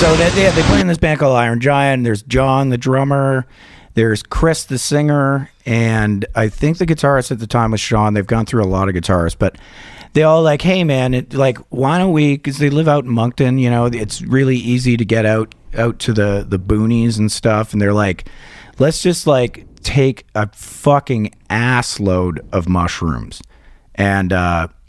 So they play in this band called Iron Giant. There's John, the drummer. There's Chris, the singer. And I think the guitarist at the time was Sean. They've gone through a lot of guitarists. But they all like, hey, man, why don't we, because they live out in Moncton, you know, it's really easy to get out to the boonies and stuff. And they're like, let's just like take a fucking ass load of mushrooms and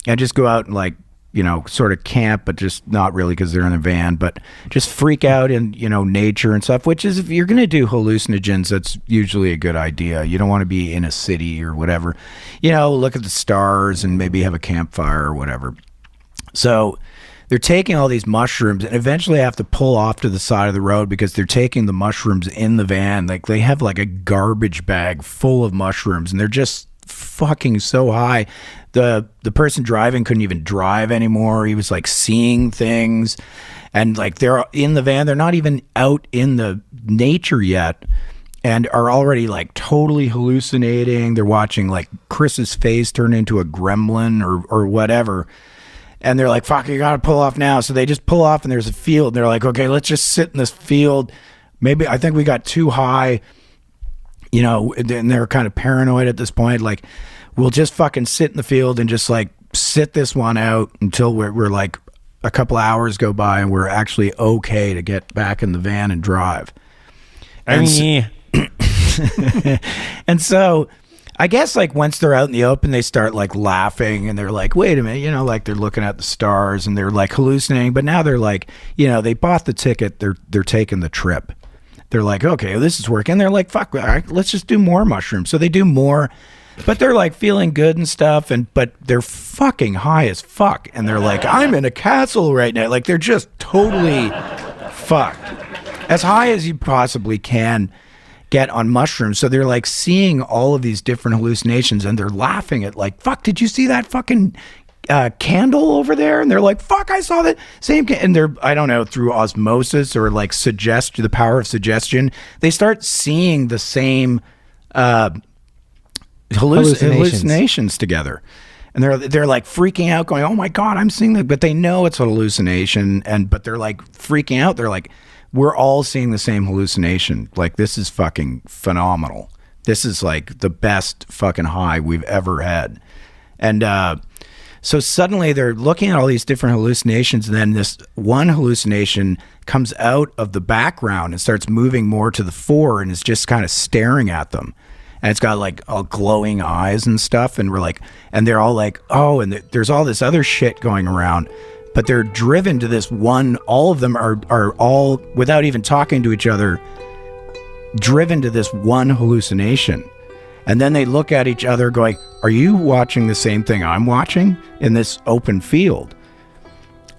just go out and like, you know, sort of camp, but just not really because they're in a van, but just freak out in, you know, nature and stuff, which is, if you're going to do hallucinogens, that's usually a good idea. You don't want to be in a city or whatever, you know, look at the stars and maybe have a campfire or whatever. So they're taking all these mushrooms and eventually have to pull off to the side of the road because they're taking the mushrooms in the van. Like they have like a garbage bag full of mushrooms and they're just fucking so high. The person driving couldn't even drive anymore. He was like seeing things, and like they're in the van, they're not even out in the nature yet and are already like totally hallucinating. They're watching like Chris's face turn into a gremlin or whatever, and they're like, fuck, you gotta pull off now. So they just pull off and there's a field and they're like, okay, let's just sit in this field. Maybe I think we got too high, you know, and they're kind of paranoid at this point. Like, we'll just fucking sit in the field and just like sit this one out until we're like a couple hours go by and we're actually okay to get back in the van and drive. And and so I guess like once they're out in the open, they start like laughing and they're like, wait a minute, you know, like they're looking at the stars and they're like hallucinating, but now they're like, you know, they bought the ticket, they're taking the trip. They're like, okay, this is working. They're like, fuck, all right, let's just do more mushrooms. So they do more, but they're like feeling good and stuff, but they're fucking high as fuck. And they're like, I'm in a castle right now. Like they're just totally fucked. As high as you possibly can get on mushrooms. So they're like seeing all of these different hallucinations and they're laughing at like, fuck, did you see that fucking candle over there? And they're like, fuck, I saw that same and they're, I don't know, through osmosis or like the power of suggestion, they start seeing the same hallucinations together. And they're like freaking out going, oh my God, I'm seeing that. But they know it's a hallucination, but they're like freaking out. They're like, we're all seeing the same hallucination. Like, this is fucking phenomenal. This is like the best fucking high we've ever had. And so suddenly they're looking at all these different hallucinations, and then this one hallucination comes out of the background and starts moving more to the fore and is just kind of staring at them. And it's got like all glowing eyes and stuff. And and they're all like, oh, and there's all this other shit going around, but they're driven to this one. All of them are all, without even talking to each other, driven to this one hallucination. And then they look at each other going, are you watching the same thing I'm watching in this open field?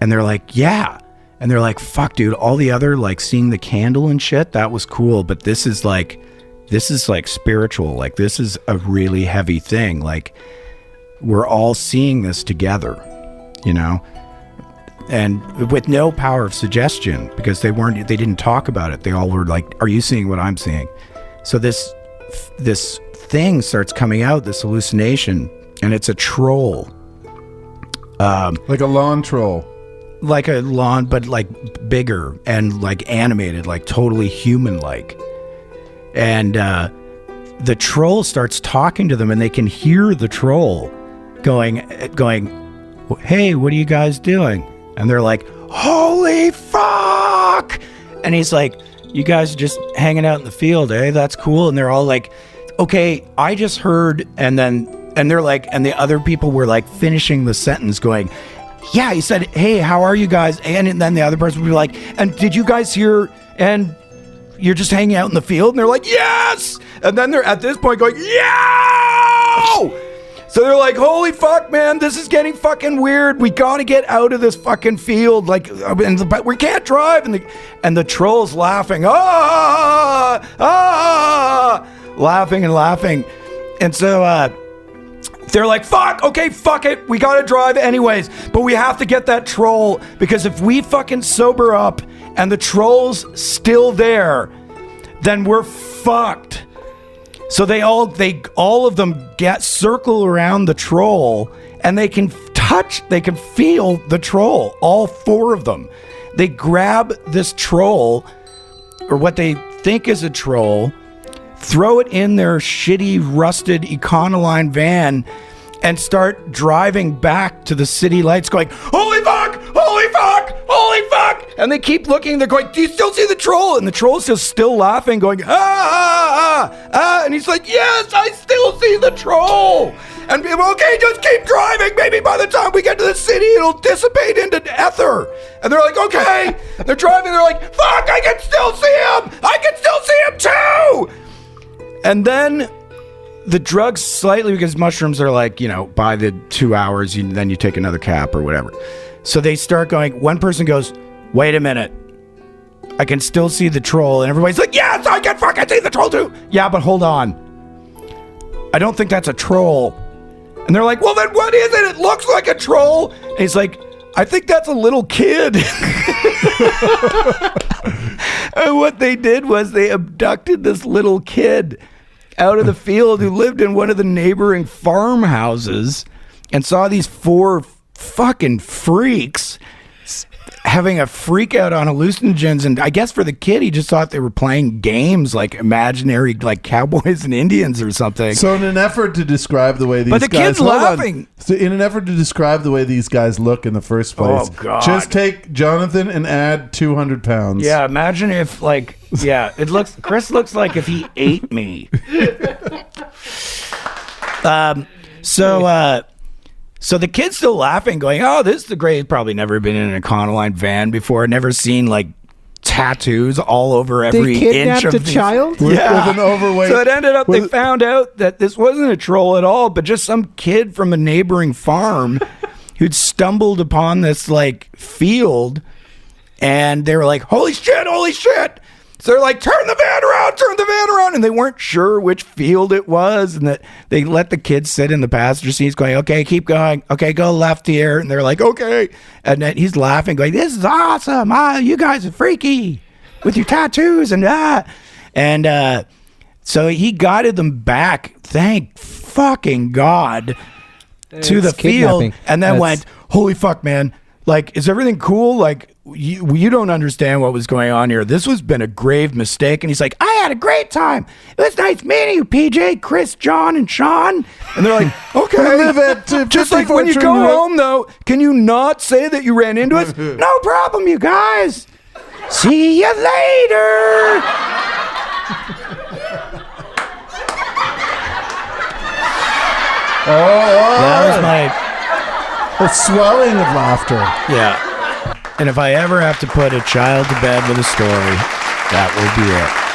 And they're like, yeah. And they're like, fuck, dude, all the other, like seeing the candle and shit, that was cool. But this is like spiritual. Like, this is a really heavy thing. Like, we're all seeing this together, you know? And with no power of suggestion, because they didn't talk about it. They all were like, are you seeing what I'm seeing? So this thing starts coming out, this hallucination, and it's a troll. Like a lawn troll. Like a lawn, but like bigger and like animated, like totally human-like. And the troll starts talking to them, and they can hear the troll going, hey, what are you guys doing? And they're like, holy fuck! And he's like, you guys are just hanging out in the field, eh? That's cool. And they're all like, okay, I just heard. And they're like, and the other people were like finishing the sentence going, yeah, he said, hey, how are you guys? And then the other person would be like, and did you guys hear? And you're just hanging out in the field? And they're like, yes! And then they're at this point going, yeah! So they're like, holy fuck, man, this is getting fucking weird. We gotta get out of this fucking field. Like, but we can't drive. And the troll's laughing, laughing and laughing. And so they're like, fuck, okay, fuck it. We gotta drive anyways. But we have to get that troll, because if we fucking sober up and the troll's still there, then we're fucked. So they all of them circle around the troll, and they can feel the troll, all four of them. They grab this troll, or what they think is a troll, throw it in their shitty, rusted Econoline van, and start driving back to the city lights going, holy fuck, holy fuck, holy fuck. And they keep looking, they're going, do you still see the troll? And the troll's just still laughing, going, and he's like, yes, I still see the troll. And people, okay, just keep driving. Maybe by the time we get to the city, it'll dissipate into ether. And they're like, okay. They're driving, they're like, fuck, I can still see him. I can still see him too. And then the drugs slightly, because mushrooms are like, by the 2 hours, then you take another cap or whatever. So they start going, one person goes, wait a minute. I can still see the troll. And everybody's like, yes, I can fucking see the troll too. Yeah, but hold on. I don't think that's a troll. And they're like, well, then what is it? It looks like a troll. And he's like, I think that's a little kid. And what they did was they abducted this little kid out of the field who lived in one of the neighboring farmhouses and saw these 4 fucking freaks having a freak out on hallucinogens. And I guess for the kid, he just thought they were playing games like imaginary, like cowboys and Indians or something. So in an effort to describe the way these guys... But the kid's laughing. So in an effort to describe the way these guys look in the first place, just take Jonathan and add 200 pounds. Yeah, imagine if Chris looks like if he ate me. So the kid's still laughing, going, oh, this is the great. Probably never been in an Econoline van before. Never seen like tattoos all over every inch of the child? With an overweight. So it ended up, they found out that this wasn't a troll at all, but just some kid from a neighboring farm who'd stumbled upon this like field, and they were like, holy shit, holy shit. So they're like, turn the van around, and they weren't sure which field it was, and that they let the kid sit in the passenger seat, going, okay, keep going, okay, go left here, and they're like, okay, and then he's laughing, going, this is awesome, you guys are freaky with your tattoos, and so he guided them back, thank fucking God, to the field, and then went, holy fuck, man, like, is everything cool? Like, you don't understand what was going on here. This has been a grave mistake. And he's like, I had a great time. It was nice meeting you, PJ, Chris, John, and Sean. And they're like, okay. Just like when you go home, though, can you not say that you ran into us? No problem, you guys. See you later. That was my... A swelling of laughter. Yeah. And if I ever have to put a child to bed with a story, that will be it.